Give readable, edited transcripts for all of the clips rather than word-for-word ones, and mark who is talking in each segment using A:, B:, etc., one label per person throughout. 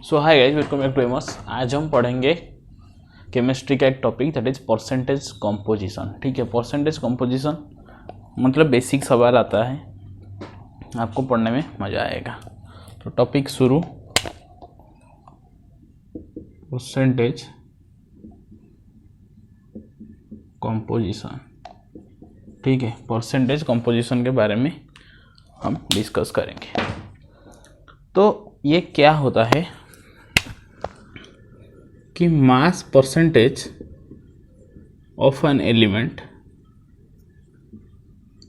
A: So hi guys, welcome back to AIMS. आज हम पढ़ेंगे केमिस्ट्री का एक topic that is percentage composition. ठीक है, परसेंटेज कंपोजिशन मतलब बेसिक सवाल आता है, आपको पढ़ने में मज़ा आएगा। तो टॉपिक शुरू, परसेंटेज कंपोजिशन। ठीक है, परसेंटेज कंपोजिशन के बारे में हम डिस्कस करेंगे। तो ये क्या होता है कि mass percentage of an element,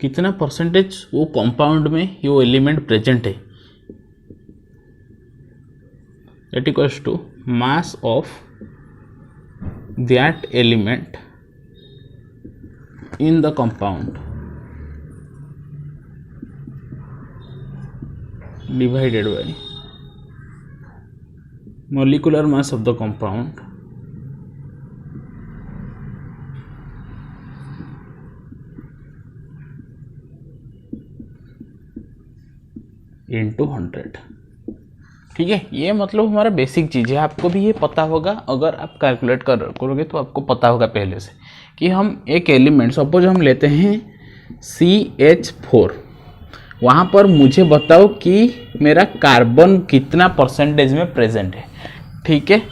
A: कितना परसेंटेज वो कंपाउंड में वो एलिमेंट प्रेजेंट है, that equals to mass of that element in the compound divided by molecular mass of the compound into 100। ठीक है, ये मतलब हमारा बेसिक चीज़ है, आपको भी ये पता होगा। अगर आप कैलकुलेट करोगे तो आपको पता होगा पहले से कि हम एक एलिमेंट, सपोज हम लेते हैं CH4, वहाँ पर मुझे बताओ कि मेरा कार्बन कितना परसेंटेज में प्रेजेंट है। ठीक है,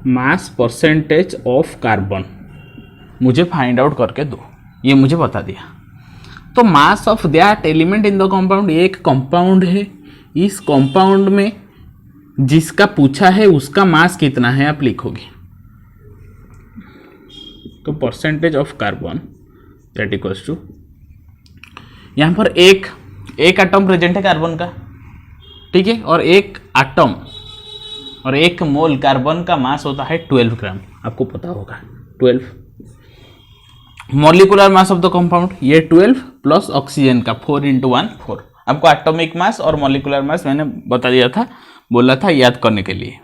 A: मास परसेंटेज ऑफ कार्बन मुझे फाइंड आउट करके दो, ये मुझे बता दिया। तो मास of that element in the compound, एक कंपाउंड है, इस कंपाउंड में जिसका पूछा है उसका मास कितना है आप लिखोगे। तो percentage of carbon that equals to, यहाँ पर एक एटम प्रेजेंट है कार्बन का, ठीक है, और एक एटम और एक मोल कार्बन का मास होता है 12 ग्राम, आपको पता होगा 12। Molecular mass of the compound ये 12 प्लस ऑक्सीजन का 4 × 1 4। आपको एटॉमिक मास और मॉलिक्यूलर मास मैंने बता दिया था, बोला था याद करने के लिए।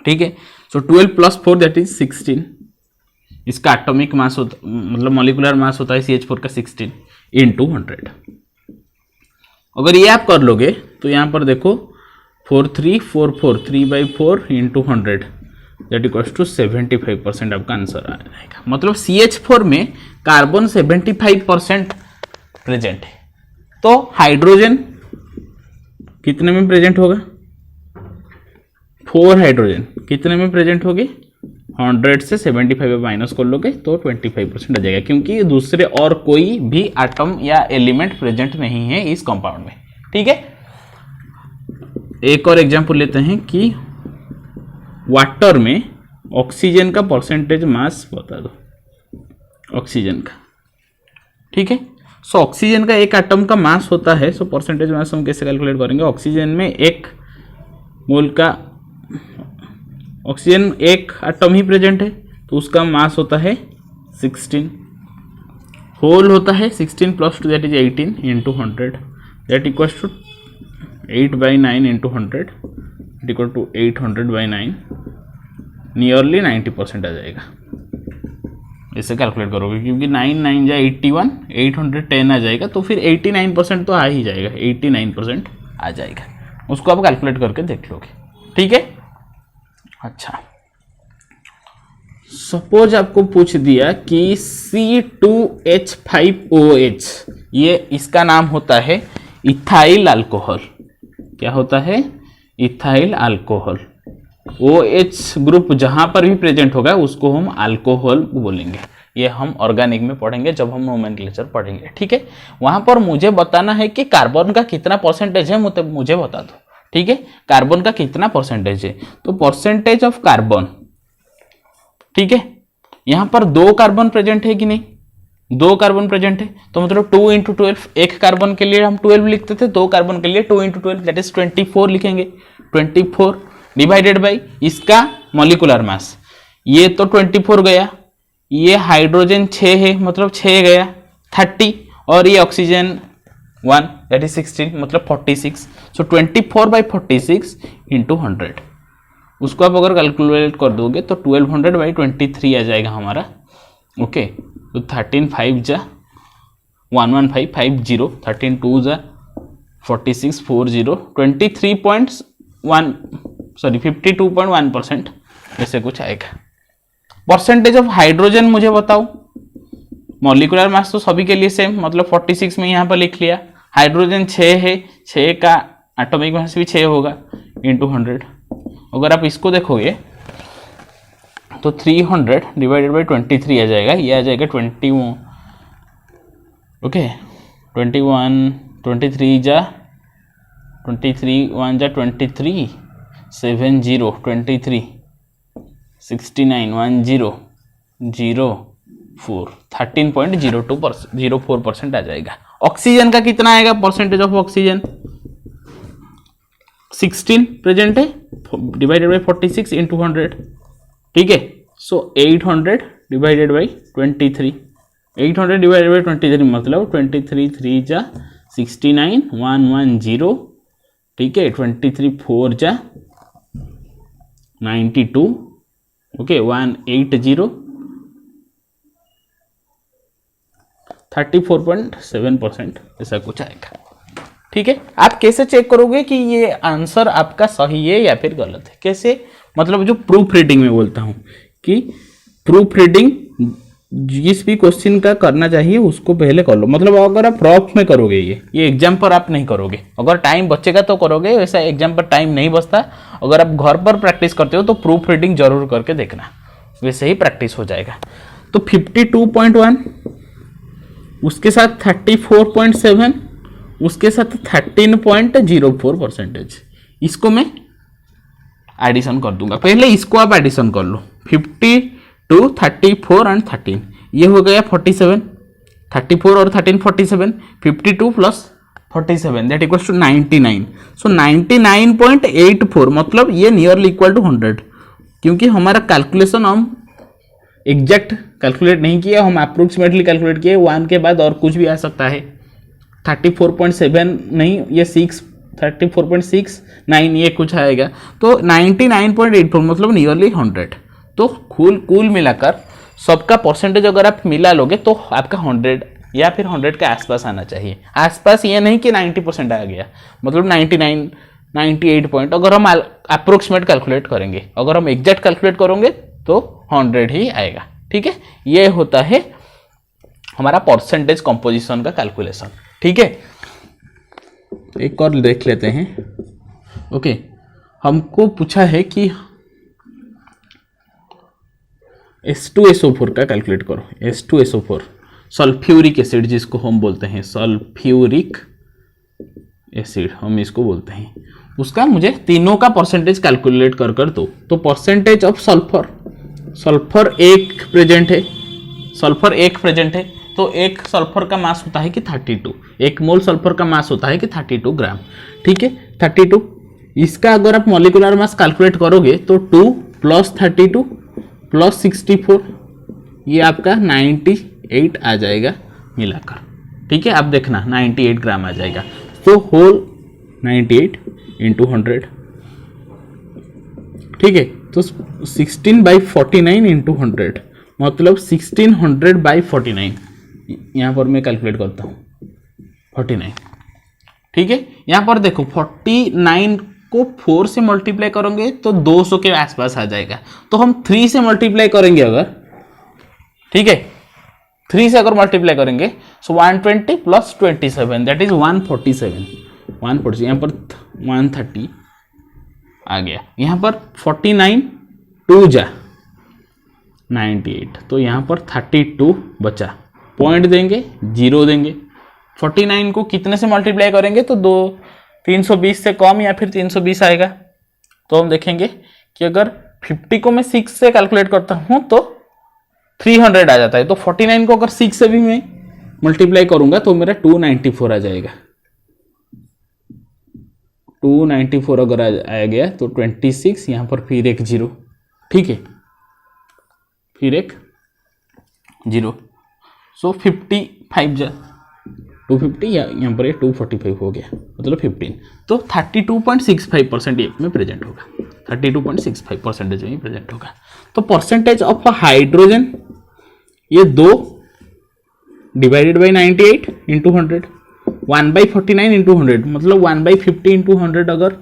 A: ठीक है, सो 12 + 4 दैट इज 16। इसका एटॉमिक मास होता, मतलब मॉलिक्यूलर मास होता है CH4 का 16 × 100। अगर ये आप कर लोगे तो यहाँ पर देखो 4 3 4 4 3/4 × 100 दैट इक्वल्स टू 75% आपका आंसर आ जाएगा। मतलब CH4 में कार्बन 75% प्रेजेंट है। तो हाइड्रोजन कितने में प्रेजेंट होगा? 4 हाइड्रोजन कितने में प्रेजेंट होगी? 100 से 75 माइनस कर लोगे तो 25% आ जाएगा, क्योंकि दूसरे और कोई भी एटम या एलिमेंट प्रेजेंट नहीं है इस कंपाउंड में। ठीक है, एक और एग्जांपल लेते हैं कि वाटर में ऑक्सीजन का परसेंटेज मास बता दो, ऑक्सीजन का। ठीक है, सो ऑक्सीजन का एक एटम का मास होता है, सो परसेंटेज मास हम कैसे कैलकुलेट करेंगे? ऑक्सीजन में एक मोल का, ऑक्सीजन एक एटम ही प्रेजेंट है तो उसका मास होता है 16, होल होता है 16 + 2 that is 18 × 100 that equals to 8/9 × 100 that equal to 800/9, nearly 90% आ जाएगा। इसे कैलकुलेट करोगे क्योंकि 9 9 जा 81, 810 आ जाएगा, तो फिर 89% तो आ ही जाएगा, 89% आ जाएगा। उसको आप कैलकुलेट करके देख लोगे। ठीक है, अच्छा, सपोज आपको पूछ दिया कि C2H5OH, ये इसका नाम होता है इथाइल अल्कोहल। क्या होता है? Ethyl alcohol. OH ग्रुप जहां पर भी प्रेजेंट होगा उसको हम अल्कोहल बोलेंगे। ये हम ऑर्गेनिक में पढ़ेंगे जब हम नोमेनक्लेचर पढ़ेंगे। ठीक है, वहां पर मुझे बताना है कि कार्बन का कितना परसेंटेज है, मुझे बता दो। ठीक है, कार्बन का कितना परसेंटेज है? तो परसेंटेज ऑफ कार्बन, ठीक है, यहां पर 2 कार्बन प्रेजेंट है कि नहीं? 2 कार्बन प्रेजेंट है, तो मतलब 2 × 12, एक कार्बन के लिए हम 12 लिखते थे, 2 कार्बन के लिए 2 × 12 दैट इज 24 लिखेंगे। 24 डिवाइडेड बाई इसका मॉलिक्यूलर मास, ये तो 24 गया, ये हाइड्रोजन 6 है मतलब 6 गया 30, और ये ऑक्सीजन 1 दैट इज 16 मतलब 46। सो 24/46 × 100, उसको आप अगर कैलकुलेट कर दोगे तो 1200/23 आ जाएगा हमारा। ओके, तो 13 5 जा 11550, 13 2 जा 4640 52.1% ऐसे कुछ आएगा। परसेंटेज ऑफ हाइड्रोजन मुझे बताओ। मॉलिक्यूलर मास तो सभी के लिए सेम, मतलब 46 में यहाँ पर लिख लिया। हाइड्रोजन 6 है, 6 का एटॉमिक मास भी 6 होगा इंटू 100। अगर आप इसको देखोगे तो 300 डिवाइडेड बाई 23 आ जाएगा, ये आ जाएगा 21। ओके 21 23 जा 23 1 जा 23 70 23 69 1004 13.04% आ जाएगा। ऑक्सीजन का कितना आएगा? परसेंटेज ऑफ ऑक्सीजन 16 प्रेजेंट है, डिवाइडेड बाई 46 इंटू 100। ठीक है, सो 800 डिवाइडेड बाई 23, 800 डिवाइडेड बाई 23 मतलब 23 3 जा 69 110। ठीक है, 23 4 जा 92। ओके 180 34.7% ऐसा कुछ आएगा। ठीक है, आप कैसे चेक करोगे कि ये आंसर आपका सही है या फिर गलत है? कैसे? मतलब जो प्रूफ रीडिंग में बोलता हूं कि प्रूफ रीडिंग जिस भी क्वेश्चन का करना चाहिए उसको पहले कर लो। मतलब अगर आप रफ में करोगे ये एग्जाम पर आप नहीं करोगे। अगर टाइम बचेगा तो करोगे, वैसा एग्जाम पर टाइम नहीं बचता। अगर आप घर पर प्रैक्टिस करते हो तो प्रूफ रीडिंग जरूर करके देखना, वैसे ही प्रैक्टिस हो जाएगा। तो 52.1 उसके साथ 34.7 उसके साथ 13.04%। इसको मैं एडिशन कर दूंगा। पहले इसको आप एडिशन कर लो, 52 34 एंड 13, ये हो गया 47। 34 और 13 47, 52 प्लस 47 दैट इक्वल्स टू 99। सो 99.84 मतलब ये नियरली इक्वल टू 100। क्योंकि हमारा कैलकुलेशन हम एग्जैक्ट कैलकुलेट नहीं किया, हम अप्रोक्सीमेटली कैलकुलेट किए। 1 के बाद और कुछ भी आ सकता है। 34.7 नहीं, ये 6 34.69 ये कुछ आएगा। तो 99.84 मतलब नियरली 100। तो कुल मिलाकर सबका परसेंटेज अगर आप मिला लोगे तो आपका 100 या फिर 100 के आसपास आना चाहिए। आसपास ये नहीं कि 90% आ गया, मतलब 99 98 पॉइंट। अगर हम अप्रोक्सीमेट कैलकुलेट करेंगे, अगर हम एग्जैक्ट कैलकुलेट करेंगे तो 100 ही आएगा। ठीक है, ये होता है हमारा परसेंटेज कंपोजिशन का कैलकुलेशन। ठीक है, एक और देख लेते हैं। ओके, हमको पूछा है कि H2SO4 का कैलकुलेट करो। H2SO4 सल्फ्यूरिक एसिड जिसको हम बोलते हैं, सल्फ्यूरिक एसिड हम इसको बोलते हैं, उसका मुझे तीनों का परसेंटेज कैलकुलेट कर दो। तो परसेंटेज ऑफ सल्फर, सल्फर एक प्रेजेंट है, सल्फर एक प्रेजेंट है, तो एक सल्फर का मास होता है कि 32, एक मोल सल्फर का मास होता है कि 32 ग्राम। ठीक है, 32। इसका अगर आप मॉलिक्यूलर मास कैलकुलेट करोगे तो 2 प्लस 32 प्लस 64, ये आपका 98 आ जाएगा मिलाकर। ठीक है, आप देखना 98 ग्राम आ जाएगा। तो होल 98 इंटू 100। ठीक है, तो 16/49 इंटू 100 मतलब 1600/49। यहाँ पर मैं कैलकुलेट करता हूँ 49। ठीक है, यहाँ पर देखो 49 को 4 से मल्टीप्लाई करेंगे तो 200 के आसपास आ जाएगा। तो हम 3 से मल्टीप्लाई करेंगे अगर, ठीक है, 3 से अगर मल्टीप्लाई करेंगे सो 120 प्लस 27 दैट इज 147। 140 यहाँ पर 130 आ गया। यहाँ पर 49 2 जा 98, तो यहाँ पर 32 बचा। पॉइंट देंगे, 0 देंगे। 49 को कितने से मल्टीप्लाई करेंगे तो 320 से कम या फिर 320 आएगा। तो हम देखेंगे कि अगर 50 को मैं 6 से कैलकुलेट करता हूं तो 300 आ जाता है। तो 49 को अगर 6 से भी मैं मल्टीप्लाई करूंगा तो मेरा 294 आ जाएगा। 294 अगर आ गया तो 26, यहाँ पर फिर एक 0। ठीक है, फिर एक 0। सो 55 जा 250 या यहाँ पर 245 हो गया, मतलब 15। तो 32.65% ये में प्रेजेंट होगा, 32.65% में प्रेजेंट होगा। तो परसेंटेज ऑफ हाइड्रोजन ये 2 डिवाइडेड बाई 98 इंटू 100 1/49 इंटू 100 मतलब 1/50 इंटू 100 अगर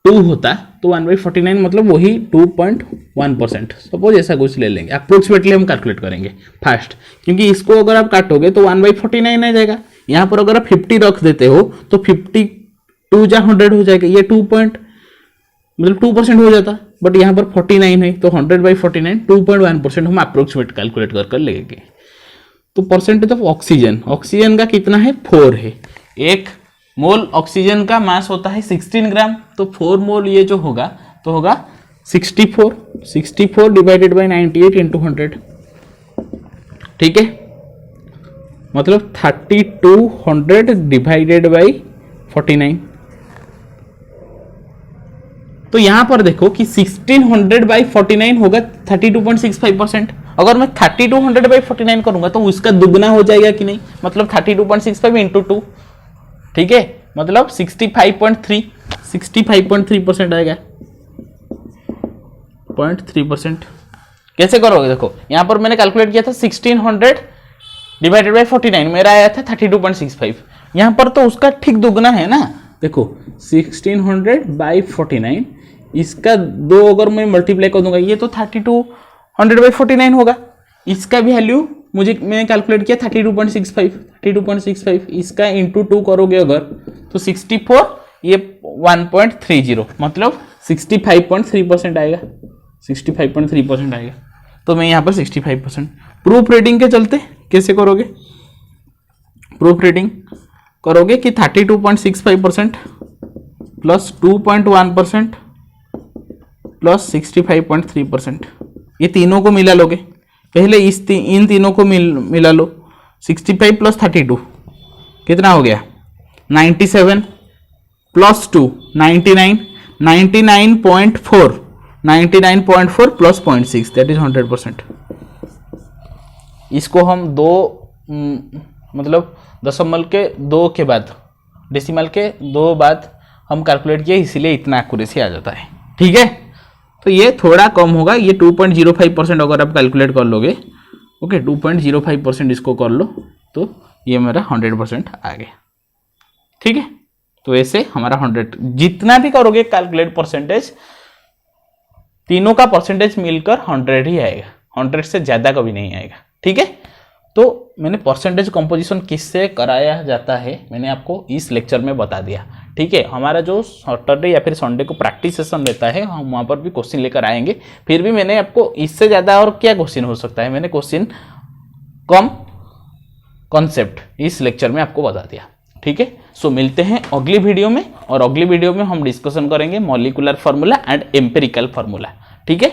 A: 2 होता तो 1/49 मतलब वही 2.1%। सपोज ऐसा कुछ ले लेंगे, अप्रोक्सीमेटली हम कैलकुलेट करेंगे फास्ट, क्योंकि इसको अगर आप काटोगे तो 1/49 आ जाएगा। यहाँ पर अगर आप 50 रख देते हो तो 52 जा 100 हो जाएगा, ये 2% हो जाता, बट यहाँ पर 49 है तो 100/49 2.1% हम अप्रोक्सीमेट कैलकुलेट कर लेंगे। तो परसेंटेज ऑफ ऑक्सीजन का कितना है 4 है। 1 मोल ऑक्सीजन का मास होता है 16 ग्राम, तो 4 मोल ये जो होगा तो होगा 64 डिवाइडेड बाई 98 इंटू 100, ठीक है, मतलब 3200 डिवाइडेड बाई 49। तो यहां पर देखो कि 1600/49 होगा 32.65%। अगर मैं 3200/49 करूंगा तो उसका दुगना हो जाएगा कि नहीं, मतलब 32.65 इंटू 2, ठीक है, मतलब 65.3% आएगा, 0.3%। कैसे करोगे, देखो यहां पर मैंने कैलकुलेट किया था 1600 डिवाइडेड बाई 49, मेरा आया था 32.65। यहां पर तो उसका ठीक दुगना है ना, देखो 1600/49, इसका 2 अगर मैं मल्टीप्लाई कर दूंगा ये तो 3200/49 होगा। इसका वैल्यू मैंने कैलकुलेट किया 32.65, इसका इंटू 2 करोगे अगर तो 64, ये 1.30 मतलब 65.3% आएगा, 65.3% आएगा। तो मैं यहाँ पर 65%। प्रूफ रीडिंग के चलते कैसे करोगे, प्रूफ रीडिंग करोगे कि 32.65% प्लस 2.1% प्लस 65.3%, ये तीनों को मिला लोगे। पहले इन तीनों को मिला लो, 65 प्लस 32 कितना हो गया 97 प्लस 2 99, 99.4 प्लस 0.6 दैट इज 100%। इसको हम मतलब दशमलव के 2 के बाद, डेसिमल के 2 बाद हम कैलकुलेट किए, इसीलिए इतना एक्यूरेसी आ जाता है, ठीक है। तो ये थोड़ा कम होगा, ये 2.05% अगर आप कैलकुलेट कर लोगे, ओके 2.05% इसको कर लो तो ये मेरा 100% आ गया, ठीक है। तो ऐसे हमारा 100 जितना भी करोगे कैलकुलेट परसेंटेज, तीनों का परसेंटेज मिलकर 100 ही आएगा, 100 से ज़्यादा कभी नहीं आएगा, ठीक है। तो मैंने परसेंटेज कंपोजिशन किससे कराया जाता है मैंने आपको इस लेक्चर में बता दिया, ठीक है। हमारा जो सैटरडे या फिर संडे को प्रैक्टिस सेशन रहता है, हम वहाँ पर भी क्वेश्चन लेकर आएंगे। फिर भी मैंने आपको इससे ज़्यादा और क्या क्वेश्चन हो सकता है, मैंने क्वेश्चन कम कॉन्सेप्ट इस लेक्चर में आपको बता दिया, ठीक है। सो मिलते हैं अगली वीडियो में, और अगली वीडियो में हम डिस्कशन करेंगे molecular formula and empirical formula, ठीक है।